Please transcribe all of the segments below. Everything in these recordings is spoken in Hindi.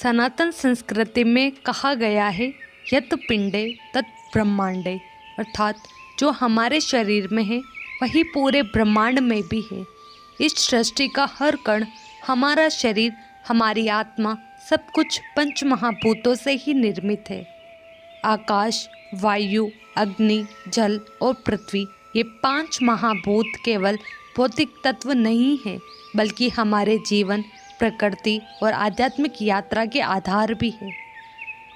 सनातन संस्कृति में कहा गया है यत् पिंडे तत् ब्रह्मांडे, अर्थात जो हमारे शरीर में है वही पूरे ब्रह्मांड में भी है। इस सृष्टि का हर कण, हमारा शरीर, हमारी आत्मा, सब कुछ पंच महाभूतों से ही निर्मित है। आकाश, वायु, अग्नि, जल और पृथ्वी, ये 5 महाभूत केवल भौतिक तत्व नहीं है, बल्कि हमारे जीवन, प्रकृति और आध्यात्मिक यात्रा के आधार भी है।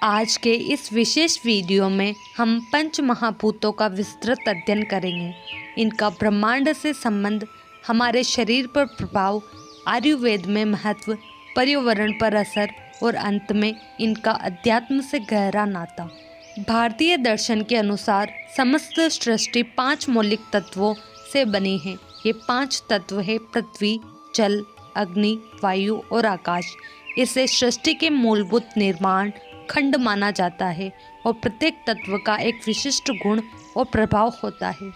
आज के इस विशेष वीडियो में हम पंच महाभूतों का विस्तृत अध्ययन करेंगे। इनका ब्रह्मांड से संबंध, हमारे शरीर पर प्रभाव, आयुर्वेद में महत्व, पर्यावरण पर असर और अंत में इनका अध्यात्म से गहरा नाता। भारतीय दर्शन के अनुसार समस्त सृष्टि 5 मौलिक तत्वों से बनी है। ये 5 तत्व है पृथ्वी, जल, अग्नि, वायु और आकाश। इसे सृष्टि के मूलभूत निर्माण खंड माना जाता है और प्रत्येक तत्व का एक विशिष्ट गुण और प्रभाव होता है।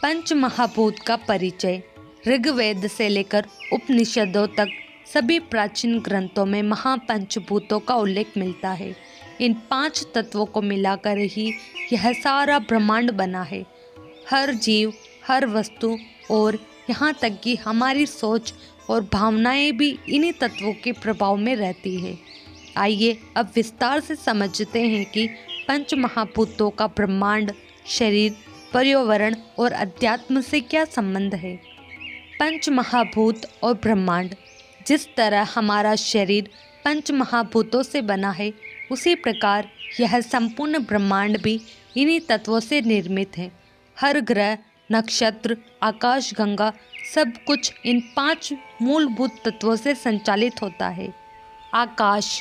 पंच महाभूत का परिचय। ऋग्वेद से लेकर उपनिषदों तक सभी प्राचीन ग्रंथों में महापंचभूतों का उल्लेख मिलता है। इन 5 तत्वों को मिलाकर ही यह सारा ब्रह्मांड बना है। हर जीव, हर वस्तु और यहाँ तक कि हमारी सोच और भावनाएं भी इन्हीं तत्वों के प्रभाव में रहती है। आइए अब विस्तार से समझते हैं कि पंच महाभूतों का ब्रह्मांड, शरीर, पर्यावरण और अध्यात्म से क्या संबंध है। पंच महाभूत और ब्रह्मांड। जिस तरह हमारा शरीर पंच महाभूतों से बना है, उसी प्रकार यह संपूर्ण ब्रह्मांड भी इन्हीं तत्वों से निर्मित है। हर ग्रह, नक्षत्र, आकाशगंगा, सब कुछ इन 5 मूलभूत तत्वों से संचालित होता है। आकाश।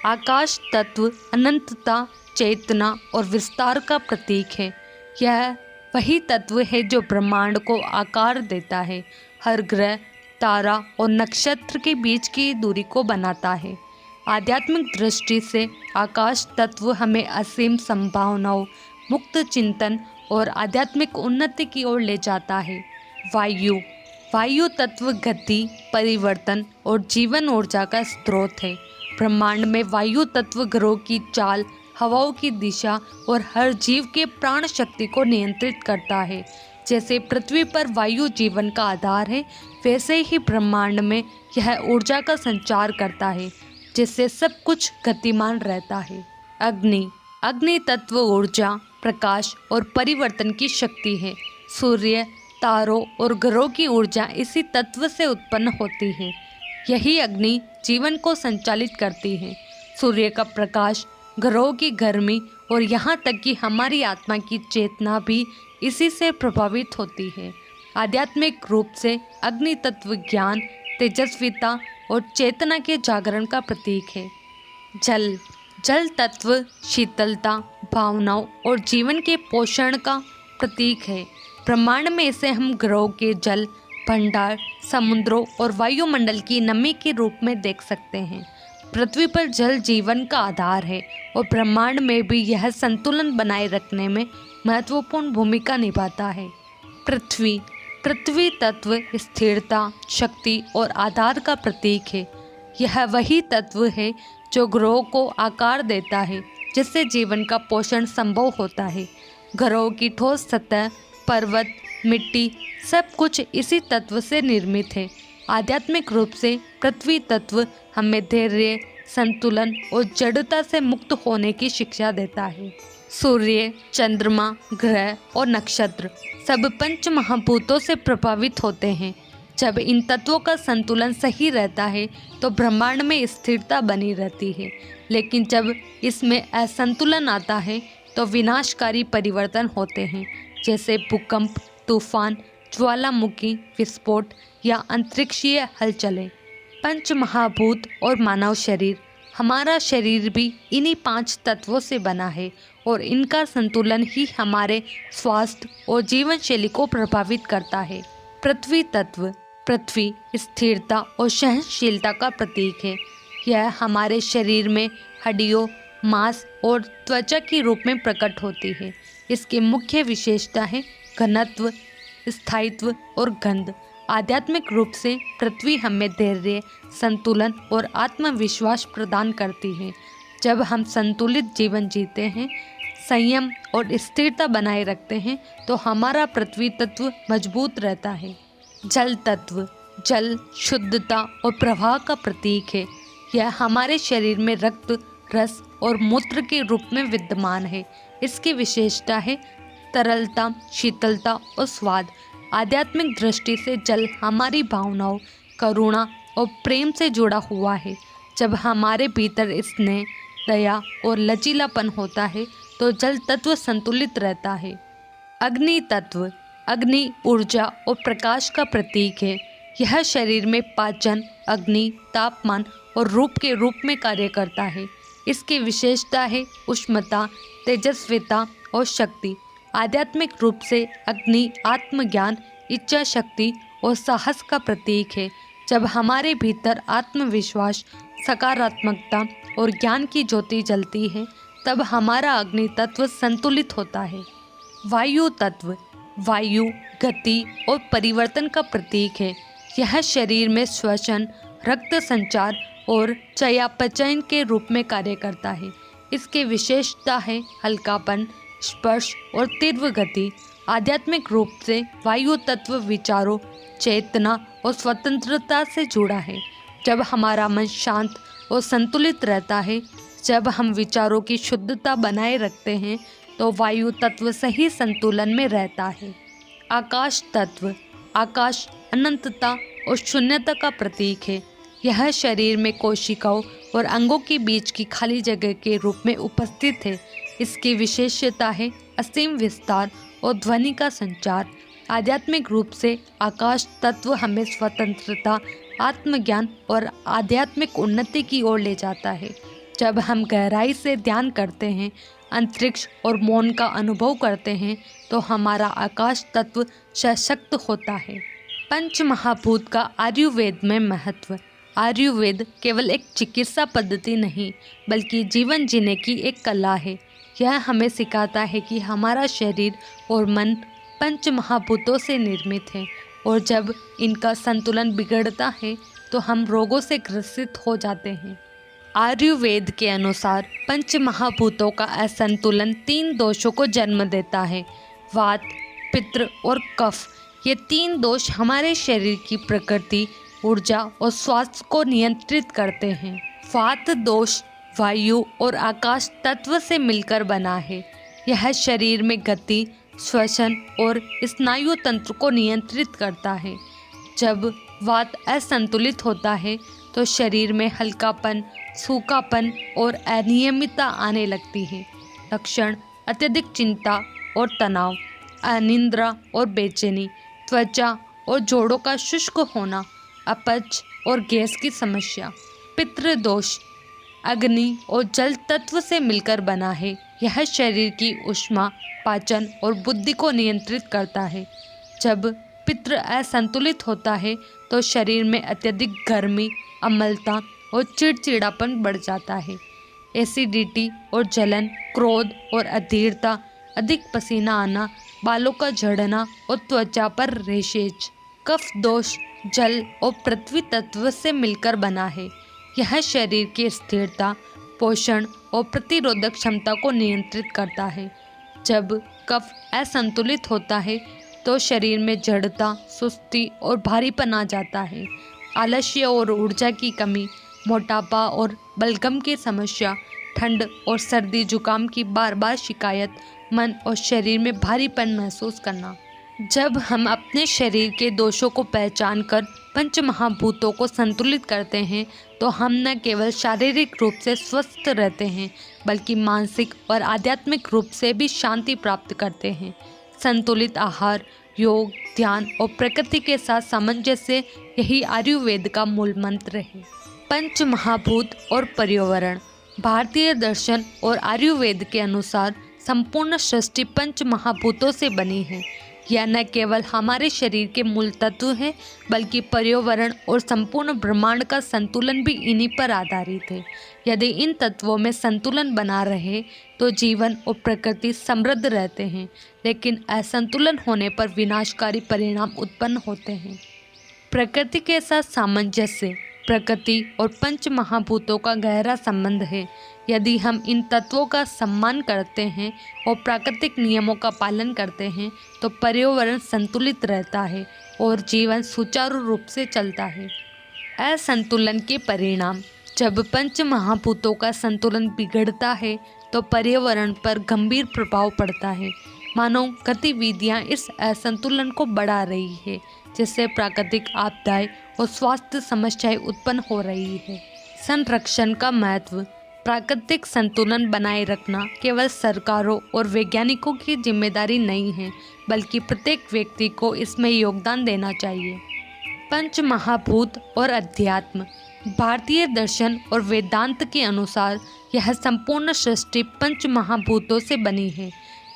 आकाश तत्व अनंतता, चेतना और विस्तार का प्रतीक है। यह वही तत्व है जो ब्रह्मांड को आकार देता है। हर ग्रह, तारा और नक्षत्र के बीच की दूरी को बनाता है। आध्यात्मिक दृष्टि से आकाश तत्व हमें असीम संभावनाओं, मुक्त चिंतन और आध्यात्मिक उन्नति की ओर ले जाता है। वायु। वायु तत्व गति, परिवर्तन और जीवन ऊर्जा का स्रोत है। ब्रह्मांड में वायु तत्व ग्रहों की चाल, हवाओं की दिशा और हर जीव के प्राण शक्ति को नियंत्रित करता है। जैसे पृथ्वी पर वायु जीवन का आधार है, वैसे ही ब्रह्मांड में यह ऊर्जा का संचार करता है, जिससे सब कुछ गतिमान रहता है। अग्नि। अग्नि तत्व ऊर्जा, प्रकाश और परिवर्तन की शक्ति है। सूर्य, तारों और ग्रहों की ऊर्जा इसी तत्व से उत्पन्न होती है। यही अग्नि जीवन को संचालित करती है। सूर्य का प्रकाश, ग्रहों की गर्मी और यहाँ तक कि हमारी आत्मा की चेतना भी इसी से प्रभावित होती है। आध्यात्मिक रूप से अग्नि तत्व ज्ञान, तेजस्विता और चेतना के जागरण का प्रतीक है। जल। जल तत्व शीतलता, भावनाओं और जीवन के पोषण का प्रतीक है। ब्रह्मांड में इसे हम ग्रहों के जल भंडार, समुद्रों और वायुमंडल की नमी के रूप में देख सकते हैं। पृथ्वी पर जल जीवन का आधार है और ब्रह्मांड में भी यह संतुलन बनाए रखने में महत्वपूर्ण भूमिका निभाता है। पृथ्वी। पृथ्वी तत्व स्थिरता, शक्ति और आधार का प्रतीक है। यह वही तत्व है जो ग्रहों को आकार देता है, जिससे जीवन का पोषण संभव होता है। ग्रहों की ठोस सतह, पर्वत, मिट्टी, सब कुछ इसी तत्व से निर्मित है। आध्यात्मिक रूप से पृथ्वी तत्व हमें धैर्य, संतुलन और जड़ता से मुक्त होने की शिक्षा देता है। सूर्य, चंद्रमा, ग्रह और नक्षत्र सब पंच महाभूतों से प्रभावित होते हैं। जब इन तत्वों का संतुलन सही रहता है तो ब्रह्मांड में स्थिरता बनी रहती है, लेकिन जब इसमें असंतुलन आता है तो विनाशकारी परिवर्तन होते हैं, जैसे भूकंप, तूफान, ज्वालामुखी विस्फोट या अंतरिक्षीय हलचलें। पंच महाभूत और मानव शरीर। हमारा शरीर भी इन्हीं 5 तत्वों से बना है और इनका संतुलन ही हमारे स्वास्थ्य और जीवन शैली को प्रभावित करता है। पृथ्वी तत्व। पृथ्वी स्थिरता और सहनशीलता का प्रतीक है। यह हमारे शरीर में हड्डियों, मांस और त्वचा के रूप में प्रकट होती है। इसकी मुख्य विशेषता है घनत्व, स्थायित्व और गंध। आध्यात्मिक रूप से पृथ्वी हमें धैर्य, संतुलन और आत्मविश्वास प्रदान करती है। जब हम संतुलित जीवन जीते हैं, संयम और स्थिरता बनाए रखते हैं, तो हमारा पृथ्वी तत्व मजबूत रहता है। जल तत्व, जल शुद्धता और प्रवाह का प्रतीक है। यह हमारे शरीर में रक्त, रस और मूत्र के रूप में विद्यमान है। इसकी विशेषता है तरलता, शीतलता और स्वाद। आध्यात्मिक दृष्टि से जल हमारी भावनाओं, करुणा और प्रेम से जुड़ा हुआ है। जब हमारे भीतर स्नेह, दया और लचीलापन होता है, तो जल तत्व संतुलित रहता है। अग्नि तत्व, अग्नि ऊर्जा और प्रकाश का प्रतीक है। यह शरीर में पाचन, अग्नि, तापमान और रूप के रूप में कार्य करता है। इसकी विशेषता है उष्णता, तेजस्विता और शक्ति। आध्यात्मिक रूप से अग्नि आत्मज्ञान, इच्छा शक्ति और साहस का प्रतीक है। जब हमारे भीतर आत्मविश्वास, सकारात्मकता और ज्ञान की ज्योति जलती है, तब हमारा अग्नि तत्व संतुलित होता है। वायु तत्व, वायु गति और परिवर्तन का प्रतीक है। यह शरीर में श्वसन, रक्त संचार और चयापचय के रूप में कार्य करता है। इसकी विशेषता है हल्कापन, स्पर्श और तीव्र गति। आध्यात्मिक रूप से वायु तत्व विचारों, चेतना और स्वतंत्रता से जुड़ा है। जब हमारा मन शांत और संतुलित रहता है, जब हम विचारों की शुद्धता बनाए रखते हैं, तो वायु तत्व सही संतुलन में रहता है। आकाश तत्व, आकाश अनंतता और शून्यता का प्रतीक है। यह शरीर में कोशिकाओं और अंगों के बीच की खाली जगह के रूप में उपस्थित है। इसकी विशेषता है असीम विस्तार और ध्वनि का संचार। आध्यात्मिक रूप से आकाश तत्व हमें स्वतंत्रता, आत्मज्ञान और आध्यात्मिक उन्नति की ओर ले जाता है। जब हम गहराई से ध्यान करते हैं, अंतरिक्ष और मौन का अनुभव करते हैं, तो हमारा आकाश तत्व सशक्त होता है। पंच महाभूत का आयुर्वेद में महत्व। आयुर्वेद केवल एक चिकित्सा पद्धति नहीं, बल्कि जीवन जीने की एक कला है। यह हमें सिखाता है कि हमारा शरीर और मन पंच महाभूतों से निर्मित है, और जब इनका संतुलन बिगड़ता है, तो हम रोगों से ग्रसित हो जाते हैं। आयुर्वेद के अनुसार पंच महाभूतों का असंतुलन 3 दोषों को जन्म देता है: वात, पित्त और कफ। ये 3 दोष हमारे शरीर की प्रकृति, ऊर्जा और स्वास्थ्य को नियंत्रित करते हैं। वात दोष वायु और आकाश तत्व से मिलकर बना है। यह शरीर में गति, श्वसन और स्नायु तंत्र को नियंत्रित करता है। जब वात असंतुलित होता है, तो शरीर में हल्कापन, सूखापन और अनियमितता आने लगती है। लक्षण: अत्यधिक चिंता और तनाव, अनिद्रा और बेचैनी, त्वचा और जोड़ों का शुष्क होना, अपच और गैस की समस्या। पितृ दोष अग्नि और जल तत्व से मिलकर बना है। यह शरीर की ऊष्मा, पाचन और बुद्धि को नियंत्रित करता है। जब पित्र असंतुलित होता है, तो शरीर में अत्यधिक गर्मी, अम्लता और चिड़चिड़ापन बढ़ जाता है। एसिडिटी और जलन, क्रोध और अधीरता, अधिक पसीना आना, बालों का झड़ना और त्वचा पर रेशेज। कफ दोष जल और पृथ्वी तत्व से मिलकर बना है। यह शरीर की स्थिरता, पोषण और प्रतिरोधक क्षमता को नियंत्रित करता है। जब कफ असंतुलित होता है, तो शरीर में जड़ता, सुस्ती और भारीपन आ जाता है। आलस्य और ऊर्जा की कमी, मोटापा और बलगम की समस्या, ठंड और सर्दी जुकाम की बार बार शिकायत, मन और शरीर में भारीपन महसूस करना। जब हम अपने शरीर के दोषों को पहचान कर पंच महाभूतों को संतुलित करते हैं, तो हम न केवल शारीरिक रूप से स्वस्थ रहते हैं, बल्कि मानसिक और आध्यात्मिक रूप से भी शांति प्राप्त करते हैं। संतुलित आहार, योग, ध्यान और प्रकृति के साथ सामंजस्य, यही आयुर्वेद का मूल मंत्र है। पंच महाभूत और पर्यावरण। भारतीय दर्शन और आयुर्वेद के अनुसार संपूर्ण सृष्टि पंच महाभूतों से बनी है। यह न केवल हमारे शरीर के मूल तत्व हैं, बल्कि पर्यावरण और संपूर्ण ब्रह्मांड का संतुलन भी इन्हीं पर आधारित है। यदि इन तत्वों में संतुलन बना रहे, तो जीवन और प्रकृति समृद्ध रहते हैं, लेकिन असंतुलन होने पर विनाशकारी परिणाम उत्पन्न होते हैं। प्रकृति के साथ सामंजस्य, प्रकृति और पंच महाभूतों का गहरा संबंध है। यदि हम इन तत्वों का सम्मान करते हैं और प्राकृतिक नियमों का पालन करते हैं तो पर्यावरण संतुलित रहता है और जीवन सुचारू रूप से चलता है। असंतुलन के परिणाम, जब पंच महाभूतों का संतुलन बिगड़ता है तो पर्यावरण पर गंभीर प्रभाव पड़ता है। मानव गतिविधियां इस असंतुलन को बढ़ा रही है, जिससे प्राकृतिक आपदाएं और स्वास्थ्य समस्याएं उत्पन्न हो रही है। संरक्षण का महत्व, प्राकृतिक संतुलन बनाए रखना केवल सरकारों और वैज्ञानिकों की जिम्मेदारी नहीं है, बल्कि प्रत्येक व्यक्ति को इसमें योगदान देना चाहिए। पंच महाभूत और अध्यात्म, भारतीय दर्शन और वेदांत के अनुसार यह संपूर्ण सृष्टि पंच महाभूतों से बनी है।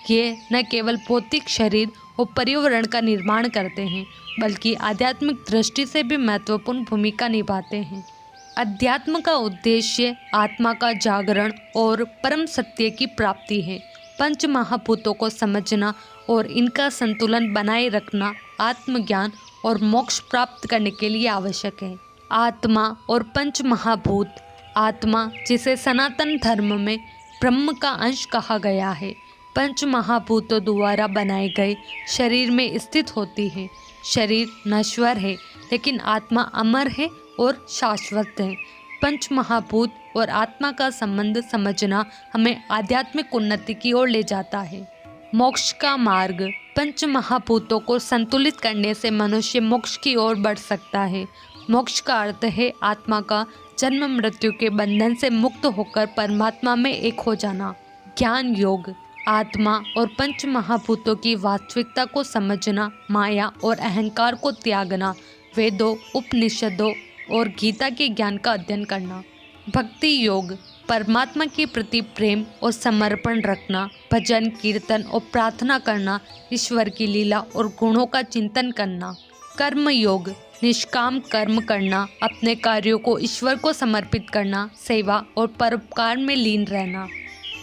ये न केवल भौतिक शरीर और पर्यावरण का निर्माण करते हैं, बल्कि आध्यात्मिक दृष्टि से भी महत्वपूर्ण भूमिका निभाते हैं। अध्यात्म का उद्देश्य आत्मा का जागरण और परम सत्य की प्राप्ति है। पंच महाभूतों को समझना और इनका संतुलन बनाए रखना आत्मज्ञान और मोक्ष प्राप्त करने के लिए आवश्यक है। आत्मा और पंच महाभूत, आत्मा जिसे सनातन धर्म में ब्रह्म का अंश कहा गया है, पंच महाभूतों द्वारा बनाए गए शरीर में स्थित होती है। शरीर नश्वर है, लेकिन आत्मा अमर है और शाश्वत है। पंच महाभूत और आत्मा का संबंध समझना हमें आध्यात्मिक उन्नति की ओर ले जाता है। मोक्ष का मार्ग, पंच महाभूतों को संतुलित करने से मनुष्य मोक्ष की ओर बढ़ सकता है। मोक्ष का अर्थ है आत्मा का जन्म मृत्यु के बंधन से मुक्त होकर परमात्मा में एक हो जाना। ज्ञान योग, आत्मा और पंच महाभूतों की वास्तविकता को समझना, माया और अहंकार को त्यागना, वेदों, उपनिषदों और गीता के ज्ञान का अध्ययन करना। भक्ति योग, परमात्मा के प्रति प्रेम और समर्पण रखना, भजन कीर्तन और प्रार्थना करना, ईश्वर की लीला और गुणों का चिंतन करना। कर्म योग, निष्काम कर्म करना, अपने कार्यों को ईश्वर को समर्पित करना, सेवा और परोपकार में लीन रहना।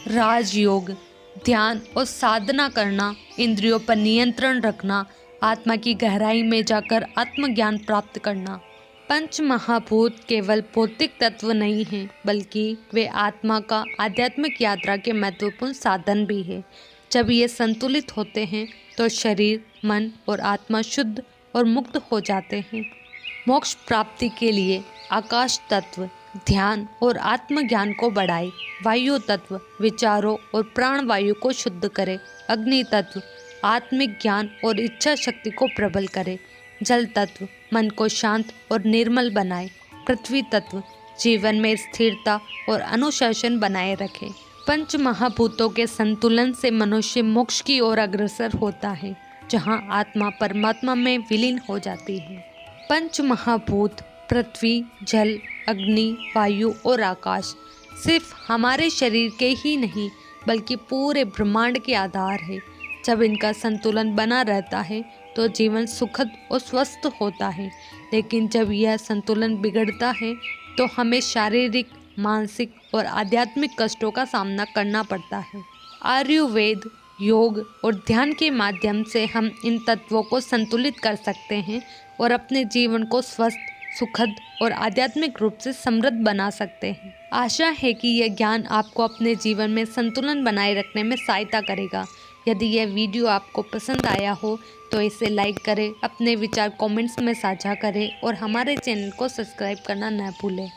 राजयोग, ध्यान और साधना करना, इंद्रियों पर नियंत्रण रखना, आत्मा की गहराई में जाकर आत्मज्ञान प्राप्त करना। पंच महाभूत केवल भौतिक तत्व नहीं हैं, बल्कि वे आत्मा का आध्यात्मिक यात्रा के महत्वपूर्ण साधन भी है। जब ये संतुलित होते हैं तो शरीर, मन और आत्मा शुद्ध और मुक्त हो जाते हैं। मोक्ष प्राप्ति के लिए आकाश तत्व ध्यान और आत्मज्ञान को बढ़ाए, वायु तत्व विचारों और प्राण वायु को शुद्ध करे, अग्नि तत्व आत्मिक ज्ञान और इच्छा शक्ति को प्रबल करे, जल तत्व मन को शांत और निर्मल बनाए, पृथ्वी तत्व जीवन में स्थिरता और अनुशासन बनाए रखे। पंच महाभूतों के संतुलन से मनुष्य मोक्ष की ओर अग्रसर होता है, जहाँ आत्मा परमात्मा में विलीन हो जाती है। पंच महाभूत पृथ्वी, जल, अग्नि, वायु और आकाश सिर्फ हमारे शरीर के ही नहीं, बल्कि पूरे ब्रह्मांड के आधार है। जब इनका संतुलन बना रहता है तो जीवन सुखद और स्वस्थ होता है, लेकिन जब यह संतुलन बिगड़ता है तो हमें शारीरिक, मानसिक और आध्यात्मिक कष्टों का सामना करना पड़ता है। आयुर्वेद, योग और ध्यान के माध्यम से हम इन तत्वों को संतुलित कर सकते हैं और अपने जीवन को स्वस्थ, सुखद और आध्यात्मिक रूप से समृद्ध बना सकते हैं। आशा है कि यह ज्ञान आपको अपने जीवन में संतुलन बनाए रखने में सहायता करेगा। यदि यह वीडियो आपको पसंद आया हो तो इसे लाइक करें, अपने विचार कमेंट्स में साझा करें और हमारे चैनल को सब्सक्राइब करना न भूलें।